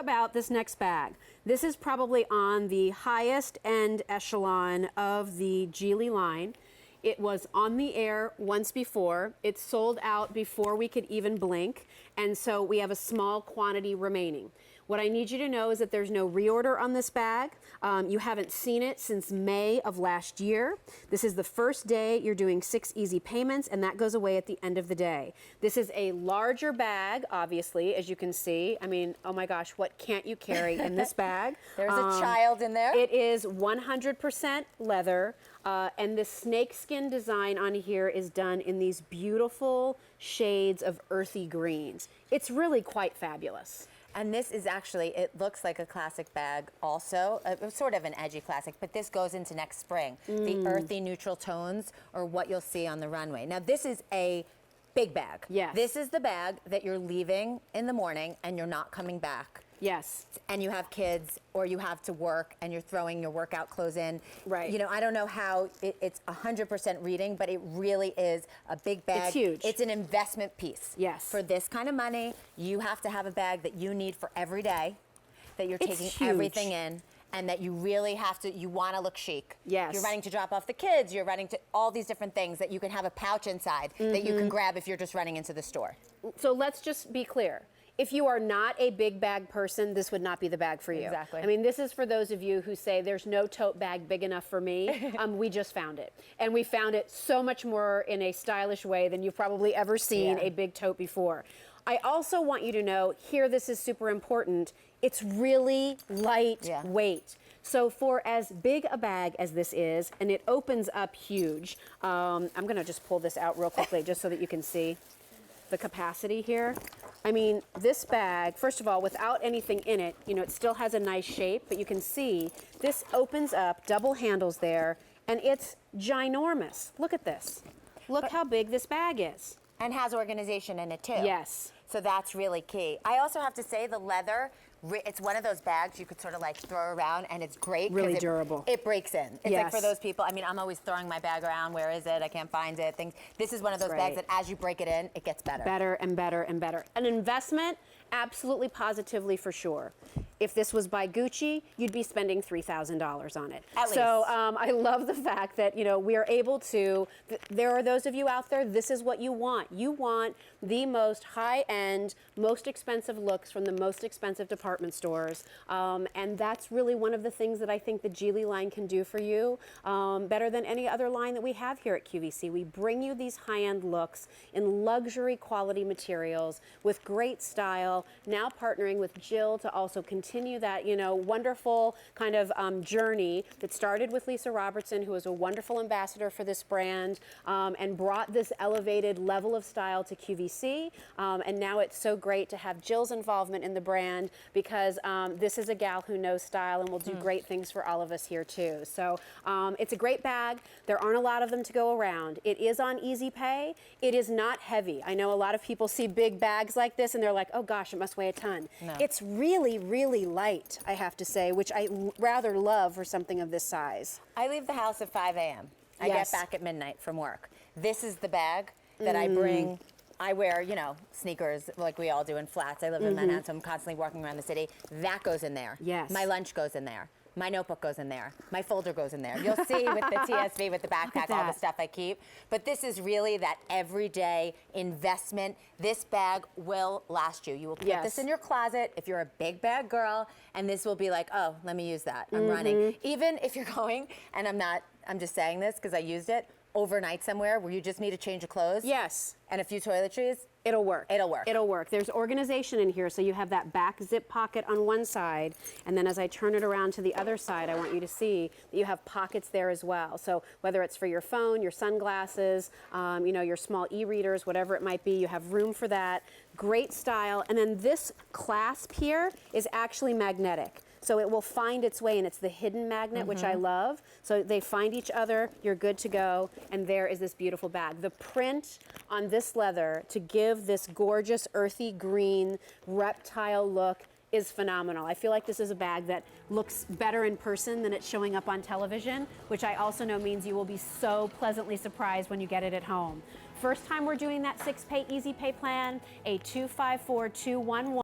about this next bag. This is probably on the highest end echelon of the G.I.L.I line. It was on the air once before. It sold out before we could even blink, and so we have a small quantity remaining. What I need you to know is that there's no reorder on this bag. You haven't seen it since May of last year. This is the first day you're doing 6 easy payments, and that goes away at the end of the day. This is a larger bag, obviously, as you can see. I mean, oh my gosh, what can't you carry in this bag? There's a child in there. It is 100% leather, and the snakeskin design on here is done in these beautiful shades of earthy greens. It's really quite fabulous. And this is actually, it looks like a classic bag also, sort of an edgy classic, but this goes into next spring. The earthy neutral tones are what you'll see on the runway. Now this is a big bag. Yes. This is the bag that you're leaving in the morning and you're not coming back. Yes. And you have kids or you have to work and you're throwing your workout clothes in. Right. You know, I don't know how it's 100% reading, but it really is a big bag. It's huge. It's an investment piece. Yes. For this kind of money, you have to have a bag that you need for every day, that you're It's taking huge. everything in, and that you really have to, you want to look chic. Yes. You're running to drop off the kids, you're running to all these different things that you can have a pouch inside that you can grab if you're just running into the store. So let's just be clear. If you are not a big bag person, this would not be the bag for you. Exactly. I mean, this is for those of you who say there's no tote bag big enough for me. We just found it. And we found it so much more in a stylish way than you've probably ever seen a big tote before. I also want you to know, here this is super important, it's really lightweight. So for as big a bag as this is, and it opens up huge, I'm gonna just pull this out real quickly just so that you can see the capacity here. I mean, this bag, first of all, without anything in it, you know, it still has a nice shape, but you can see this opens up, double handles there, and it's ginormous. Look at this. Look how big this bag is. And has organization in it too. Yes. So that's really key. I also have to say the leather, it's one of those bags you could sort of like throw around and it's great. Really durable. It breaks in. It's Yes. like for those people, I mean, I'm always throwing my bag around. Where is it? I can't find it. Things. This is one of those bags that as you break it in, it gets better. Better and better and better. An investment, absolutely positively for sure. If this was by Gucci, you'd be spending $3,000 on it. At least. So I love the fact that, you know, we are able to, there are those of you out there, this is what you want. You want the most high-end, most expensive looks from the most expensive department stores. And that's really one of the things that I think the G.I.L.I line can do for you, better than any other line that we have here at QVC. We bring you these high-end looks in luxury quality materials with great style, now partnering with G.I.L.I to also continue that, you know, wonderful kind of journey that started with Lisa Robertson, who was a wonderful ambassador for this brand, and brought this elevated level of style to QVC. And now it's so great to have Jill's involvement in the brand because this is a gal who knows style and will do great things for all of us here too. So it's a great bag. There aren't a lot of them to go around. It is on easy pay. It is not heavy. I know a lot of people see big bags like this and they're like, oh gosh, it must weigh a ton. No. It's really, really light, I have to say, which I rather love for something of this size. I leave the house at 5 a.m. I Yes. get back at midnight from work. This is the bag that I bring. I wear, you know, sneakers like we all do in flats. I live in Manhattan, so I'm constantly walking around the city. That goes in there. Yes. My lunch goes in there. My notebook goes in there. My folder goes in there. You'll see with the TSV, with the backpack, all the stuff I keep. But this is really that everyday investment. This bag will last you. You will put this in your closet if you're a big bag girl, and this will be like, oh, let me use that. I'm running. Even if you're going, and I'm just saying this because I used it, overnight somewhere where you just need a change of clothes. Yes. And a few toiletries. It'll work. It'll work. It'll work. There's organization in here, so you have that back zip pocket on one side, and then as I turn it around to the other side, I want you to see that you have pockets there as well. So whether it's for your phone, your sunglasses, you know, your small e-readers, whatever it might be, you have room for that. Great style. And then this clasp here is actually magnetic. So it will find its way, and it's the hidden magnet, which I love. So they find each other, you're good to go, and there is this beautiful bag. The print on this leather to give this gorgeous earthy green reptile look is phenomenal. I feel like this is a bag that looks better in person than it's showing up on television, which I also know means you will be so pleasantly surprised when you get it at home. First time we're doing that 6-pay easy pay plan, a 254211.